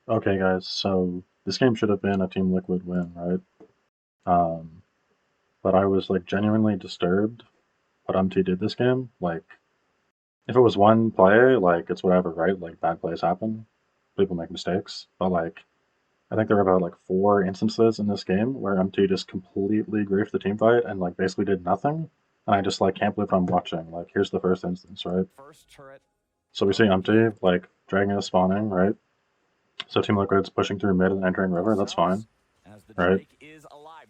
Okay, guys, so this game should have been a Team Liquid win, right? Um, but I was like genuinely disturbed what UmTi did this game. Like, if it was one play, like it's whatever, right? Like bad plays happen, people make mistakes. But like, I think there were about like 4 instances in this game where UmTi just completely griefed the team fight and like basically did nothing. And I just like can't believe what I'm watching. Like, here's the first instance, right? So we see UmTi like dragging is spawning, right? So Team Liquid's pushing through mid and entering river. That's fine, right?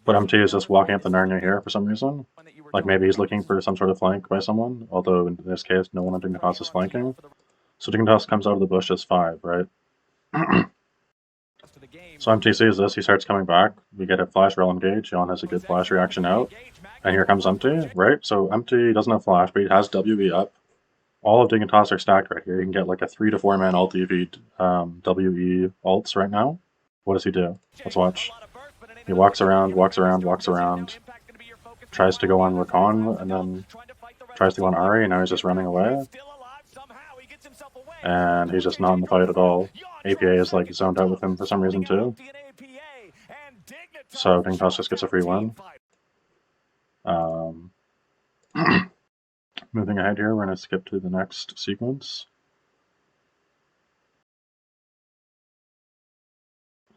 But UmTi is just walking up the Narnia here for some reason. Like maybe he's looking for some sort of flank by someone, although in this case no one on Dignitas is flanking. So Dignitas comes out of the bush as 5, right? So UmTi sees this, he starts coming back. We get a flash rel engage, Jan has a good flash reaction out. And here comes UmTi, right? So UmTi doesn't have flash, but he has WE up. All of Dignitas are stacked right here. He can get like a 3 to 4 man ult if he WE ults right now. What does he do? Let's watch. He walks around, tries to go on Rakan, and then tries to go on Ari, and now he's just running away. And he's just not in the fight at all. APA is like zoned out with him for some reason too. So Dignitas just gets a free win. Moving ahead here, we're going to skip to the next sequence.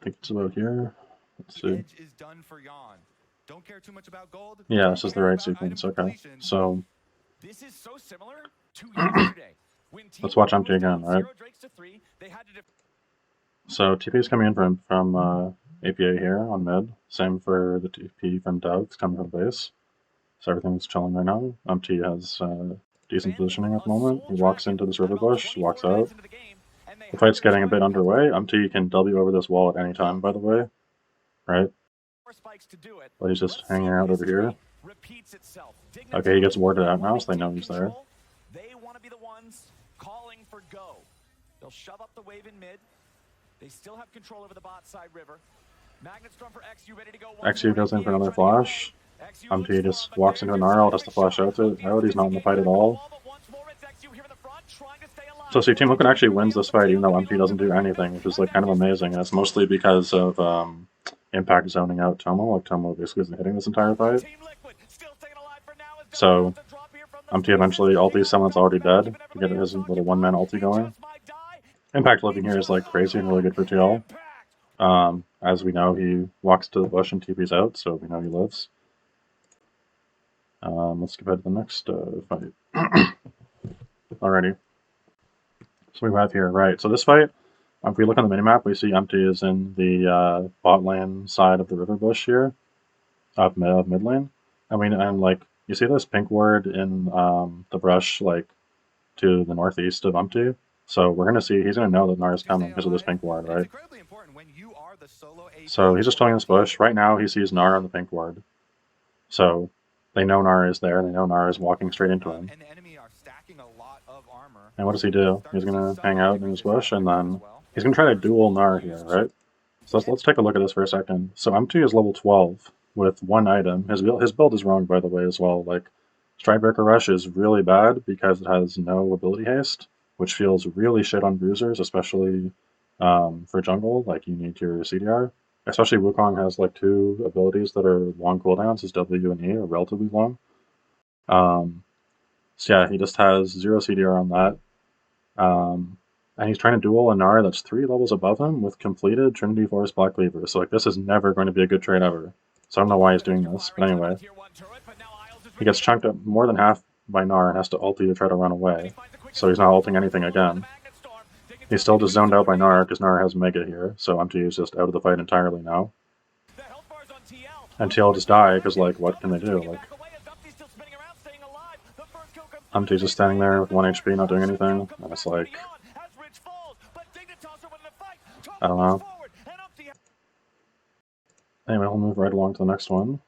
I think it's about here. Let's see. Yeah, this is the right sequence. Okay, so let's watch UmTi again, right? So TP is coming in from APA here on mid. Same for the TP from Dev coming from base. So everything's chilling right now. UmTi has decent positioning at the moment. He walks into this river bush, walks out. The fight's getting a bit underway. UmTi can W over this wall at any time, by the way, right? But he's just hanging out over here. Okay, he gets warded out now, so they know he's there. They want to be the ones calling for go. They'll shove up the wave in mid. They still have control over the bot side river. Magnetstorm for XU ready to go. XU goes in for another flash. UmTi just walks into an RL, has to flash out. He's not in the fight at all. So see, Team Liquid actually wins this fight even though UmTi doesn't do anything, which is like kind of amazing. And it's mostly because of Impact zoning out Tomo. Like Tomo basically isn't hitting this entire fight. So UmTi eventually ultis someone that's already dead to get his little one-man ulti going. Impact living here is like crazy and really good for TL. As we know, he walks to the bush and TP's out, so we know he lives. Let's skip ahead to the next fight. Alrighty. So we have here, right, so this fight, if we look on the minimap, we see UmTi is in the bot lane side of the river bush here, up mid lane. And like, you see this pink ward in the brush, like, to the northeast of UmTi? So we're going to see, he's going to know that Nara's coming because of this pink ward, right? So he's just chilling in this bush. Right now he sees Nara on the pink ward. So they know Nara is there, they know Nara is walking straight into him. And what does he do? He's going to hang out in his bush, and then he's going to try to duel Nara here, right? So let's take a look at this for a second. So UmTi is level 12 with 1 item. His build is wrong, by the way, as well. Like, Stridebreaker Rush is really bad because it has no ability haste, which feels really shit on bruisers, especially for jungle. Like, you need your CDR. Especially Wukong has like 2 abilities that are long cooldowns. His W and E are relatively long. So yeah, he just has 0 CDR on that. And he's trying to duel a Nara that's 3 levels above him with completed Trinity Force Black Cleaver. So like, this is never going to be a good trade ever. So I don't know why he's doing this, but anyway. He gets chunked up more than half by Nara and has to ulti to try to run away. So he's not ulting anything again. He's still just zoned out by Nara because Nara has Mega here, so UmTi is just out of the fight entirely now. And TL just die because, like, what can they do? Like, UmTi's just standing there with 1 HP, not doing anything, and it's like, I don't know. Anyway, we'll move right along to the next one.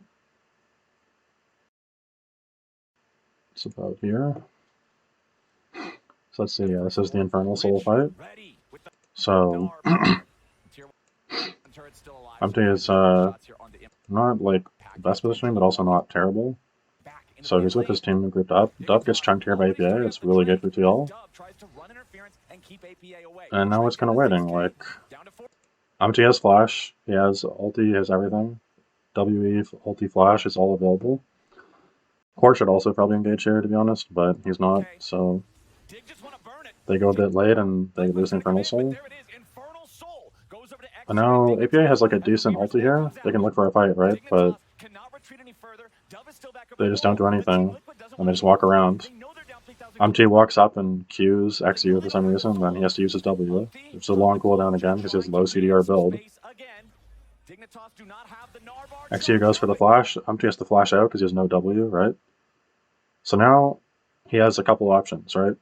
It's about here. So let's see, this is the Infernal Soul fight. So, UmTi is not like the best positioning, but also not terrible. So he's with his team grouped up. Dub gets chunked here by APA, it's really good for TL. And now it's kind of waiting, like, UmTi has flash, he has ulti, he has everything. WE, ulti, flash is all available. Core should also probably engage here, to be honest, but he's not, so they go a bit late and they lose Infernal Soul. But now APA has like a decent ulti here. They can look for a fight, right? But they just don't do anything, and they just walk around. UmTi walks up and Qs XU for some reason, then he has to use his W. It's a long cooldown again because he has low CDR build. XU goes for the flash. UmTi has to flash out because he has no W, right? So now he has a couple options, right?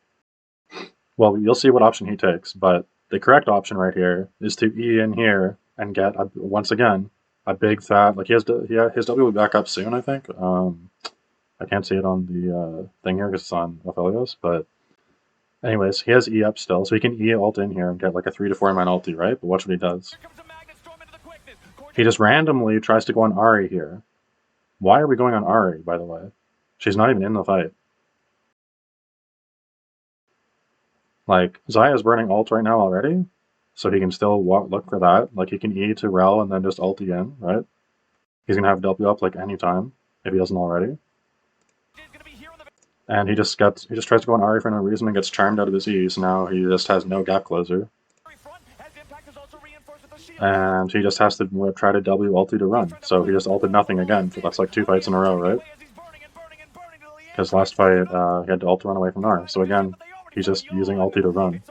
Well, you'll see what option he takes, but the correct option right here is to E in here and get, once again, a big fat, like his W will be back up soon, I think. I can't see it on the thing here because it's on Aphelios, but anyways, he has E up still, so he can E ult in here and get like a 3 to 4 man ulti, right? But watch what he does. He just randomly tries to go on Ahri here. Why are we going on Ahri, by the way? She's not even in the fight. Like, Xayah's burning ult right now already, so he can still look for that. Like, he can E to Rel and then just ult in, right? He's gonna have W up like any time if he doesn't already. And he just tries to go on Ahri for no reason and gets charmed out of his E, so now he just has no gap closer. And he just has to try to W ulti to run. So he just ulted nothing again for that's like 2 fights in a row, right? Because last fight he had to ult to run away from Ahri. So again, he's just using ulti to run.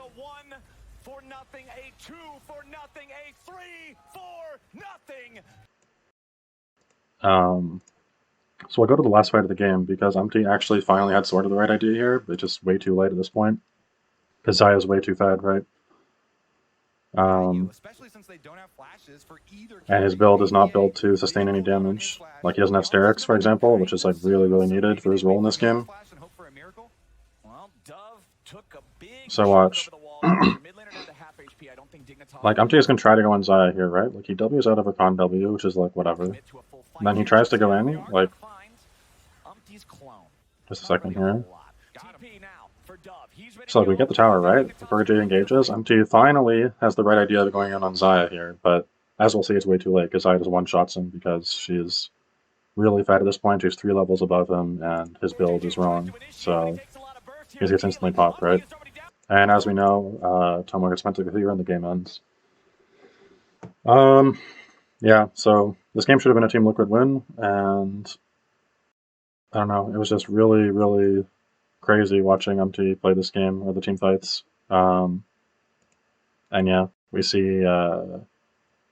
So we'll go to the last fight of the game because UmTi actually finally had sort of the right idea here, but just way too late at this point. Because Xayah's way too fed, right? And his build is not built to sustain any damage. Like he doesn't have Sterix, for example, which is like really, really needed for his role in this game. So watch. Like UmTi is going to try to go on Xayah here, right? Like he W's out of her con W, which is like whatever. And then he tries to go in, like, just a second here. So like, we get the tower, right? Before J engages, UmTi finally has the right idea of going in on Xayah here, but as we'll see, it's way too late because Xayah just one-shots him because she's really fat at this point. She's 3 levels above him, and his build is wrong. So he just gets instantly popped, right? And as we know, Tomo gets meant to clear and the game ends. Yeah, so this game should have been a Team Liquid win, and I don't know, it was just really, really crazy watching UmTi play this game, or the team fights. And yeah, we see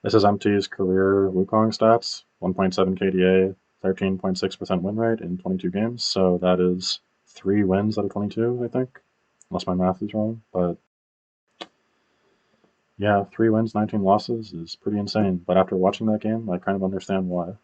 this is UmTi's career Wukong stats, 1.7 KDA, 13.6% win rate in 22 games, so that is 3 wins out of 22, I think, unless my math is wrong, but yeah, 3 wins, 19 losses is pretty insane, but after watching that game, I kind of understand why.